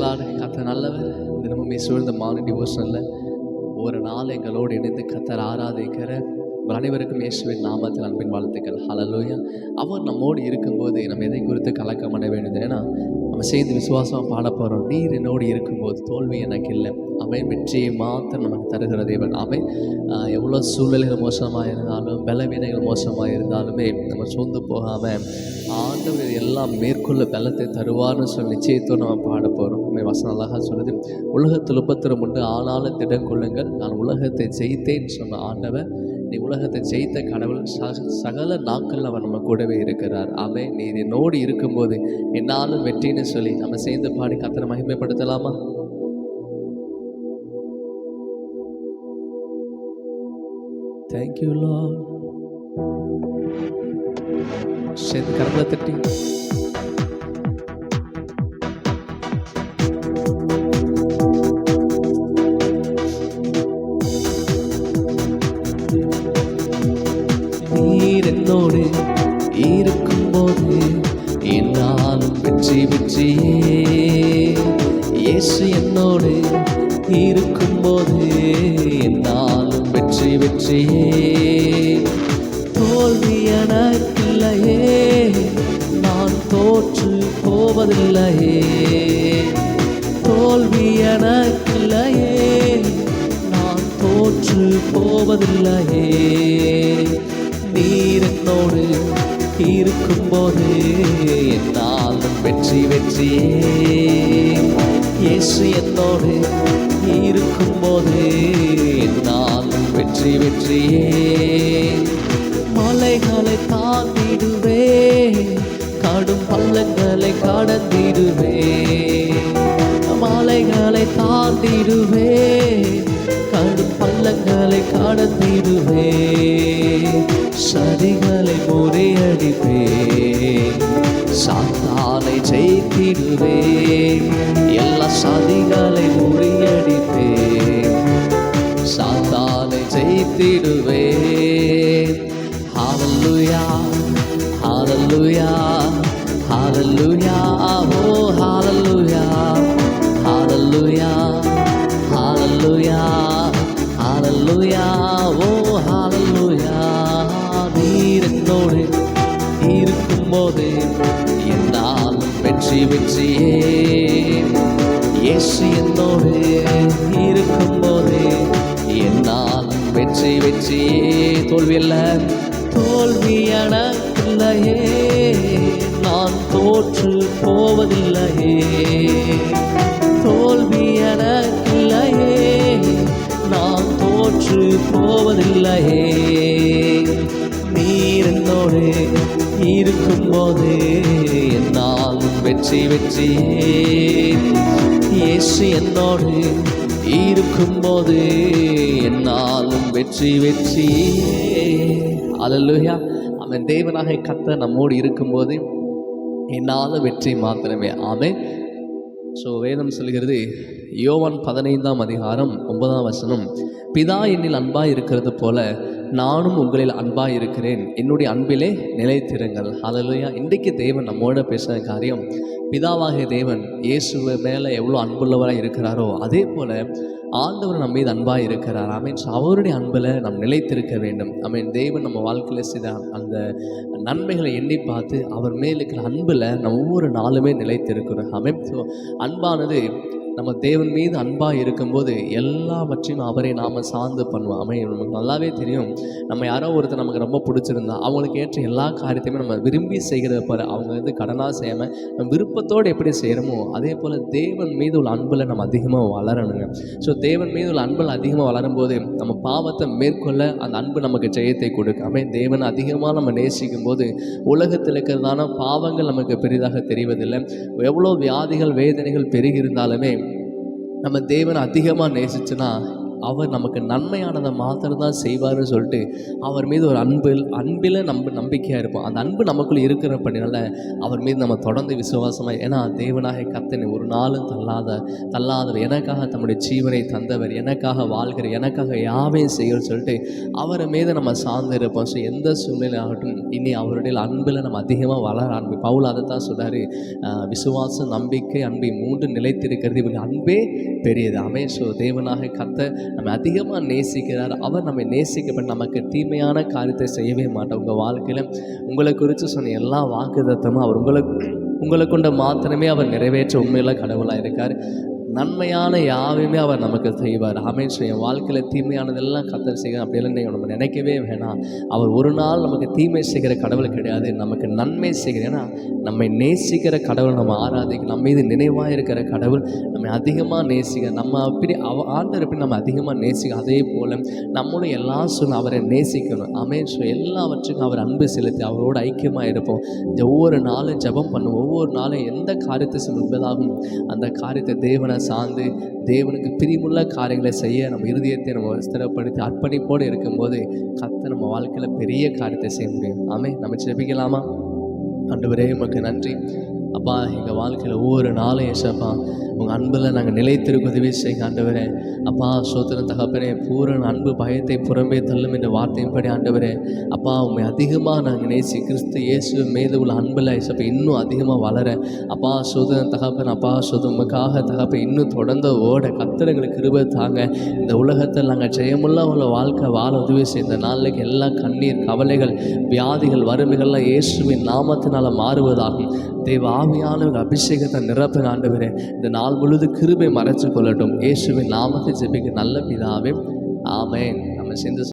கர்த்தர் நல்லவர். தினமும் சூழ்ந்த மார்னிங் டிவோஷனில் ஒரு நாள் எங்களோடு இணைந்து கர்த்தர் ஆராதிக்கிற உங்கள் அனைவருக்கும் இயேசுவின் நாமத்தில் அன்பின் வாழ்த்துக்கள். ஹல்லேலூயா. அவர் நம்மோடு இருக்கும்போது நம்ம எதை குறித்து கலக்கம் அடைய வேண்டியது? ஏன்னா நம்ம சேர்ந்து விசுவாசமாக பாட போகிறோம். நீர் என்னோடு இருக்கும்போது தோல்வி எனக்கு இல்லை. அவன் வெற்றியை மாத்திரம் நமக்கு தருகிற தேவன். அவன் எவ்வளோ சூழ்நிலைகள் மோசமாக இருந்தாலும், பலவீனங்கள் மோசமாக இருந்தாலுமே நம்ம சோர்ந்து போகாமல் ஆண்டவர் எல்லாம் மேற்கொள்ள பலத்தை தருவார்னு சொல்லி நிச்சயத்தோடு நம்ம பாட போகிறோம். வசனம் அழகாக சொல்லுது, உலகத்தில் உபத்திரம் உண்டு ஆனாலும் திடம் கொள்ளுங்கள், நான் உலகத்தை ஜெயித்தேன்னு சொன்ன ஆண்டவர், நீ உலகத்தை ஜெயித்த கடவுள். சகல நாட்கள் அவர் நம்ம கூடவே இருக்கிறார். அவன் நீ என்னோடு இருக்கும்போது என்னாலும் வெற்றின்னு சொல்லி நம்ம சேர்ந்து பாடி கர்த்தரை மகிமைப்படுத்தலாமா? Thank you Lord. சேர்ந்து கரங்களை தட்டி என்னோடு இருக்கும்போது என்னாலும் வெற்றி வெற்றியே. இயேசு என்னோடு இருக்கும்போது என்னாலும் வெற்றி வெற்றியே. தோல்வி எனக்கில்லையே, நான் தோற்று போவதில்லையே. தோல்வி எனக்கில்லையே, நான் தோற்று போவதில்லையே. நீர் என்னோடு இருக்கும்போது என்னாலும் வெற்றி வெற்றியே. இயேசு என்னோடு இருக்கும்போது என்னாலும் வெற்றி வெற்றியே. மலைகளை தாண்டிடுவே, கடும் பள்ளங்களை கடந்திடுவே. மலைகளை தாண்டிடுவே, கடும் பள்ளங்களை கடந்திடுவே. சதிகளை முறியடிப்பே, சாத்தானை ஜெயித்திடுவே. எல்லா சதிகளை முறியடிப்பே, சாத்தானை ஜெயித்திடுவே. ஹல்லேலூயா ஹல்லேலூயா ஹல்லேலூயா. ஓ ஹல்லேலூயா ஹல்லேலூயா ஹல்லேலூயா ஹல்லேலூயா. ஓ ஹல்லேலூயா. நீர் என்னோடு இருக்கும்போது என்னாலும் வெற்றி வெற்றியே. இயேசு என்னோடு இருக்கும்போது என்னாலும் வெற்றி வெற்றியே. தோல்வி அல்ல, தோல்வி எனக்கில்லையே, நான் தோற்று போவதில்லையே. தோல்வி எனக்கில்லையே, நான் தோற்று போவதில்லையே. நீர் என்னோடு இருக்கும்போது என்னாலும் வெற்றி வெற்றியே. இயேசு என்னோடு இருக்கும்போது என்னாலும் வெற்றி வெற்றியே. அல்லேலூயா. அவன் தேவனாக கர்த்தர் நம்மோடு இருக்கும்போது என்னாலும் வெற்றி மாத்திரமே. ஆமென். ஸோ வேதம் சொல்கிறது, யோவான் 15:9, பிதா என்னில் அன்பாய் இருக்கிறது போல நானும் உங்களில் அன்பாய் இருக்கிறேன், என்னுடைய அன்பிலே நிலைத்திருங்கள். ஹல்லேலூயா. இன்றைக்கு தேவன் நம்மோட பேசுகிற காரியம், பிதாவாகிய தேவன் இயேசுவை மேலே எவ்வளோ அன்புள்ளவராக இருக்கிறாரோ அதே போல் ஆண்டவர் நம்ம மீது அன்பாக இருக்கிறார். ஆமீன். ஸோ அவருடைய அன்பில் நாம் நிலைத்திருக்க வேண்டும். ஆமீன். தேவன் நம்ம வாழ்க்கையில் செய்த அந்த நன்மைகளை எண்ணி பார்த்து அவர் மேல் இருக்கிற அன்பில் நம்ம ஒவ்வொரு நாளுமே நிலைத்திருக்கிறோம். ஆமீன். ஸோ அன்பானது நம்ம தேவன் மீது அன்பாக இருக்கும்போது எல்லாவற்றையும் அவரை நாம் சார்ந்து பண்ணுவோம். நமக்கு நல்லாவே தெரியும், நம்ம யாரோ ஒருத்தர் நமக்கு ரொம்ப பிடிச்சிருந்தா அவங்களுக்கு ஏற்ற எல்லா காரியத்தையுமே நம்ம விரும்பி செய்கிறத போல அவங்க கடனாக செய்யாமல் நம்ம விருப்பத்தோடு எப்படி செய்கிறோமோ அதே போல் தேவன் மீது உள்ள அன்பில் நம்ம அதிகமாக வளரணுங்க. ஸோ தேவன் மீது உள்ள அன்பில் அதிகமாக வளரும்போது நம்ம பாவத்தை மேற்கொள்ள அந்த அன்பு நமக்கு ஜெயத்தை கொடுக்காம தேவன் அதிகமாக நம்ம நேசிக்கும் போது உலகத்தில் இருக்கிறதான பாவங்கள் நமக்கு பெரிதாக தெரிவதில்லை. எவ்வளோ வியாதிகள் வேதனைகள் பெருகி இருந்தாலுமே நம்ம தேவனை அதிகமாக நேசிச்சுன்னா அவர் நமக்கு நன்மையானதை மாத்திரம் தான் செய்வார்னு சொல்லிட்டு அவர் மீது ஒரு அன்பில் நம்ம நம்பிக்கையாக இருப்போம். அந்த அன்பு நமக்குள்ளே இருக்கிறபடினால அவர் மீது நம்ம தொடர்ந்து விசுவாசமாக, ஏன்னா தேவனாக கர்த்தனை ஒரு நாளும் தள்ளாதவர், எனக்காக தம்முடைய ஜீவனை தந்தவர், எனக்காக வாழ்கிற, எனக்காக யாவையும் செய்யணும்னு சொல்லிட்டு அவரை மீது நம்ம சார்ந்து இருப்போம். ஸோ எந்த சூழ்நிலை ஆகட்டும், இனி அவருடைய அன்பில் நம்ம அதிகமாக வளர ஆரம்பிப்போம். பவுல் அதை தான் சொல்கிறாரு, விசுவாசம், நம்பிக்கை, அன்பை 3 நிலைத்திருக்கிறது, இவங்க அன்பே பெரியது. ஸோ தேவனாக கர்த்தர் நம்ம அதிகமாக நேசிக்கிறார். அவர் நம்மை நேசிக்கப்பட்ட நமக்கு தீமையான காரியத்தை செய்யவே மாட்டார். உங்கள் வாழ்க்கையில் உங்களை குறித்து சொன்ன எல்லா வாக்குத்தத்தமும் அவர் உங்களை கொண்ட மாத்திரமே அவர் நிறைவேற்ற உண்மையில கடவுளாக இருக்கார். நன்மையான யாவையுமே அவர் நமக்கு செய்வார். ஸோ என் வாழ்க்கையில் தீமையானதெல்லாம் கர்த்தர் செய்கிறார் அப்படியெல்லாம் நம்ம நினைக்கவே வேணாம். அவர் ஒரு நாள் நமக்கு தீமை செய்கிற கடவுள் கிடையாது, நமக்கு நன்மை செய்கிற, ஏன்னா நம்மை நேசிக்கிற கடவுள் நம்ம ஆராதிக்க, நம்ம மீது நினைவாக இருக்கிற கடவுள் நம்மை அதிகமாக நேசிக்க, நம்ம அப்படி ஆண்டவர் எப்படி நம்ம அதிகமாக நேசிக்க, அதே போல் நம்மளும் எல்லா சூழ்நிலை அவரை நேசிக்கணும். ஸோ எல்லாவற்றுக்கும் அவர் அன்பு செலுத்தி அவரோடு ஐக்கியமாக இருப்போம். ஒவ்வொரு நாளும் ஜெபம் பண்ணுவோம். ஒவ்வொரு நாளும் எந்த காரியத்தை முன்பதாகும் அந்த காரியத்தை தேவனை சார்ந்து தேவனுக்கு பிரியமுள்ள காரியங்களை செய்ய நம்ம இருதயத்தை நம்ம ஸ்திரப்படுத்தி அர்ப்பணிப்போடு இருக்கும்போது கர்த்தர் நம்ம வாழ்க்கையில் பெரிய காரியத்தை செய்ய முடியும். நம்ம ஜெபிக்கலாமா? ஆண்டவரே, உமக்கு நன்றி அப்பா. எங்கள் வாழ்க்கையில் ஒவ்வொரு நாளும் ஏசப்பா உங்கள் அன்பில் நாங்கள் நிலைத்திருக்க உதவி செய்ய ஆண்டவரே. அப்பா சோத்திரம் தகப்பனே, பூரண அன்பு பயத்தை புறம்பே தள்ளும் என்ற வார்த்தையின்படி ஆண்டவரே அப்பா உண்மை அதிகமாக நாங்கள் நேசி கிறிஸ்து இயேசு மீது உள்ள அன்பில் ஏசப்பா இன்னும் அதிகமாக வளர அப்பா சோதரன் தகப்பன், அப்பா சோதமுக்காக தகப்பன் இன்னும் தொடர்ந்து ஓட கர்த்தர்களுக்கு கிருபை தாங்க. இந்த உலகத்தில் நாங்கள் ஜெயமுள்ள உள்ள வாழ்க்கை வாழ உதவி செய்த நாளைக்கு எல்லா கண்ணீர், கவலைகள், வியாதிகள், வறுமைகள்லாம் இயேசுவின் நாமத்தினால் மாறுவதாகும். தேவ ஆவியானவர் அபிஷேகத்தை நிரப்ப ஆண்டவரே இந்த நாள் முழுது கிருபை மறைச்சு கொள்ளட்டும். இயேசுவின் நாமத்தை ஜெபிக்க நல்ல பிதாவே, ஆமென். நம்ம சேர்ந்து